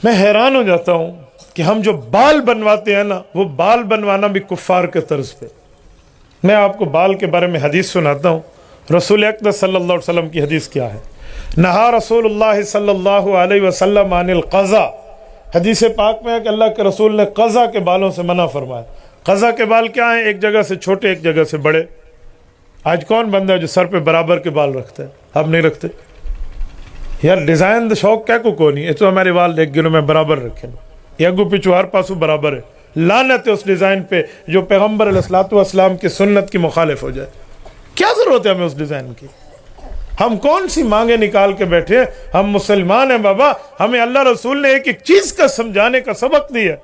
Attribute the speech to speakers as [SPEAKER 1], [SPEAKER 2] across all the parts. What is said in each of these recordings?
[SPEAKER 1] میں حیران ہو جاتا ہوں کہ ہم جو بال بنواتے ہیں نا، وہ بال بنوانا بھی کفار کے طرز پہ۔ میں آپ کو بال کے بارے میں حدیث سناتا ہوں۔ رسول اقدس صلی اللہ علیہ وسلم کی حدیث کیا ہے؟ نہا رسول اللہ صلی اللہ علیہ وسلم عن القضا، حدیث پاک میں ہے کہ اللہ کے رسول نے قضا کے بالوں سے منع فرمایا۔ قضا کے بال کیا ہیں؟ ایک جگہ سے چھوٹے، ایک جگہ سے بڑے۔ آج کون بندہ ہے جو سر پہ برابر کے بال رکھتا ہے؟ ہم نہیں رکھتے یار۔ ڈیزائن شوق کیا کو نہیں، یہ تو ہمارے وال ایک گلوں میں برابر رکھے، یہ اگو پچھو ہر پاسو برابر ہے۔ لعنت ہے اس ڈیزائن پہ جو پیغمبر علیہ الصلوۃ والسلام کی سنت کی مخالف ہو جائے۔ کیا ضرورت ہے ہمیں اس ڈیزائن کی؟ ہم کون سی مانگیں نکال کے بیٹھے؟ ہم مسلمان ہیں بابا، ہمیں اللہ رسول نے ایک ایک چیز کا سمجھانے کا سبق دیا۔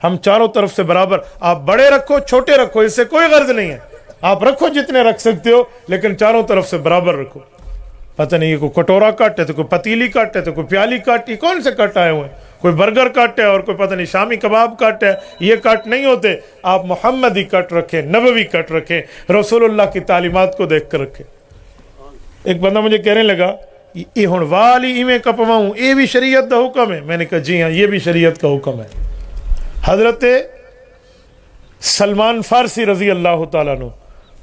[SPEAKER 1] ہم چاروں طرف سے برابر، آپ بڑے رکھو چھوٹے رکھو، اس سے کوئی غرض نہیں ہے، آپ رکھو جتنے رکھ سکتے ہو، لیکن چاروں طرف سے برابر رکھو۔ پتہ نہیں یہ کوئی کٹورا کٹ ہے تو کوئی پتیلی کٹ ہے تو کوئی پیالی کٹ، یہ کون سے کٹ آئے ہوئے ہیں؟ کوئی برگر کٹ ہے اور کوئی پتہ نہیں شامی کباب کٹ ہے، یہ کٹ نہیں ہوتے۔ آپ محمدی کٹ رکھیں، نبوی کٹ رکھیں، رسول اللہ کی تعلیمات کو دیکھ کر رکھیں۔ ایک بندہ مجھے کہنے لگا یہ ہن والی ایویں کپواؤں، یہ بھی شریعت کا حکم ہے؟ میں نے کہا جی ہاں، یہ بھی شریعت کا حکم ہے۔ حضرت سلمان فارسی رضی اللہ تعالیٰ عنہ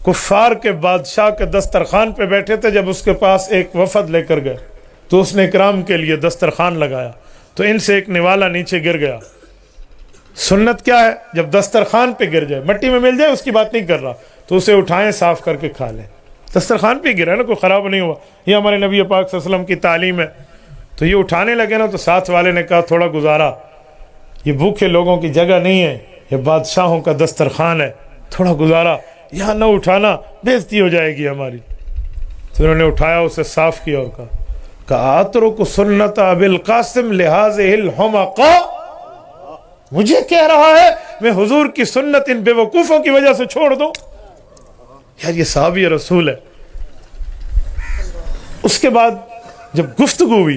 [SPEAKER 1] کفار کے بادشاہ کے دسترخوان پہ بیٹھے تھے، جب اس کے پاس ایک وفد لے کر گئے تو اس نے اکرام کے لیے دسترخوان لگایا تو ان سے ایک نوالا نیچے گر گیا۔ سنت کیا ہے؟ جب دسترخوان پہ گر جائے، مٹی میں مل جائے، اس کی بات نہیں کر رہا، تو اسے اٹھائیں، صاف کر کے کھا لیں۔ دسترخوان پہ گرا ہے نا، کوئی خراب نہیں ہوا، یہ ہمارے نبی پاک صلی اللہ علیہ وسلم کی تعلیم ہے۔ تو یہ اٹھانے لگے نا تو ساتھ والے نے کہا تھوڑا گزارا، یہ بھوکے لوگوں کی جگہ نہیں ہے، یہ بادشاہوں کا دسترخوان ہے، تھوڑا گزارا، یہاں نہ اٹھانا، بےزتی ہو جائے گی ہماری۔ تو انہوں نے اٹھایا، اسے صاف کیا اور کہا اترک سنت ابی القاسم لہذہ الحمقاء، مجھے کہہ رہا ہے میں حضور کی سنت ان بے وقوفوں کی وجہ سے چھوڑ دوں؟ یار یہ صحابی رسول ہے۔ اس کے بعد جب گفتگو ہوئی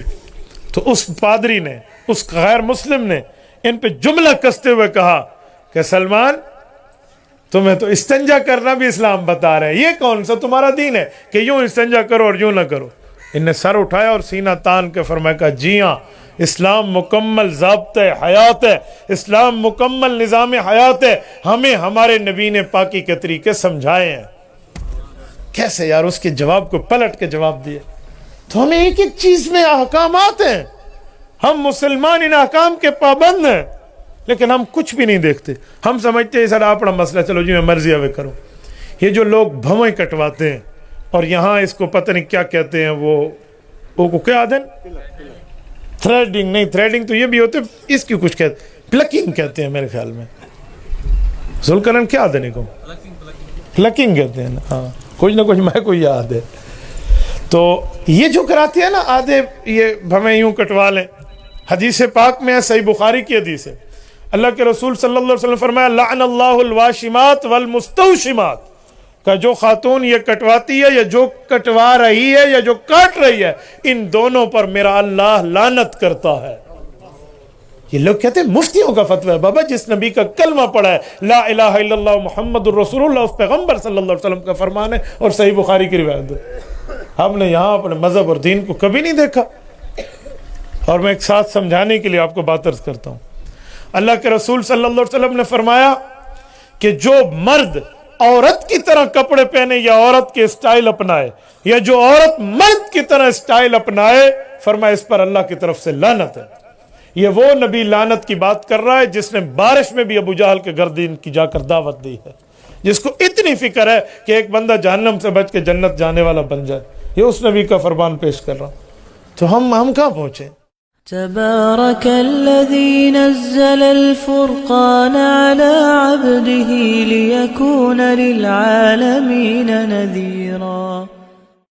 [SPEAKER 1] تو اس پادری نے، اس غیر مسلم نے ان پہ جملہ کستے ہوئے کہا کہ سلمان تمہیں تو استنجا کرنا بھی اسلام بتا رہے ہیں، یہ کون سا تمہارا دین ہے کہ یوں استنجا کرو اور یوں نہ کرو؟ ان نے سر اٹھایا اور سینہ تان کے فرمایا، کہا جی ہاں، اسلام مکمل ضابطہ حیات ہے، اسلام مکمل نظام حیات ہے، ہمیں ہمارے نبی نے پاکی کے طریقے سمجھائے ہیں۔ کیسے یار اس کے جواب کو پلٹ کے جواب دیے؟ تو ہمیں ایک ایک چیز میں احکامات ہیں، ہم مسلمان ان احکام کے پابند ہیں، لیکن ہم کچھ بھی نہیں دیکھتے۔ ہم سمجھتے ہیں سر اپنا مسئلہ، چلو جی میں مرضی ہوئے کروں۔ یہ جو لوگ بھویں کٹواتے ہیں اور یہاں اس کو پتہ نہیں کیا کہتے ہیں، وہ کیا آدھے تھریڈنگ، نہیں تھریڈنگ تو یہ بھی ہوتے، اس کی کچھ کہتے پلکنگ کہتے ہیں میرے خیال میں۔ ذوالقرن کیا آدھے کو پلکنگ کہتے ہیں نا، ہاں کچھ نہ کچھ میں کو یاد ہے۔ تو یہ جو کراتے ہیں نا آدھے، یہ بھویں یوں کٹوا لیں۔ حدیث پاک میں ہے، صحیح بخاری کی حدیث ہے، اللہ کے رسول صلی اللہ علیہ وسلم فرمایا لعن اللہ الواشمات والمستوشمات، کہ جو خاتون یہ کٹواتی ہے یا جو کٹوا رہی ہے یا جو کاٹ رہی ہے، ان دونوں پر میرا اللہ لعنت کرتا ہے۔ یہ لوگ کہتے ہیں مفتیوں کا فتویٰ ہے، بابا جس نبی کا کلمہ پڑھا ہے لا الہ الا اللہ محمد الرسول اللہ، اس پیغمبر صلی اللہ علیہ وسلم کا فرمان ہے اور صحیح بخاری کی روایت ہے۔ ہم نے یہاں اپنے مذہب اور دین کو کبھی نہیں دیکھا۔ اور میں ایک ساتھ سمجھانے کے لیے آپ کو بات عرض کرتا ہوں، اللہ کے رسول صلی اللہ علیہ وسلم نے فرمایا کہ جو مرد عورت کی طرح کپڑے پہنے یا عورت کے اسٹائل اپنائے، یا جو عورت مرد کی طرح اسٹائل اپنائے، فرمایا اس پر اللہ کی طرف سے لعنت ہے۔ یہ وہ نبی لعنت کی بات کر رہا ہے جس نے بارش میں بھی ابو جہل کے گھر دین کی جا کر دعوت دی ہے، جس کو اتنی فکر ہے کہ ایک بندہ جہنم سے بچ کے جنت جانے والا بن جائے۔ یہ اس نبی کا فرمان پیش کر رہا ہوں، تو ہم کہاں پہنچے؟
[SPEAKER 2] تبارك الذي نزل الفرقان على عبده ليكون للعالمين نذيرا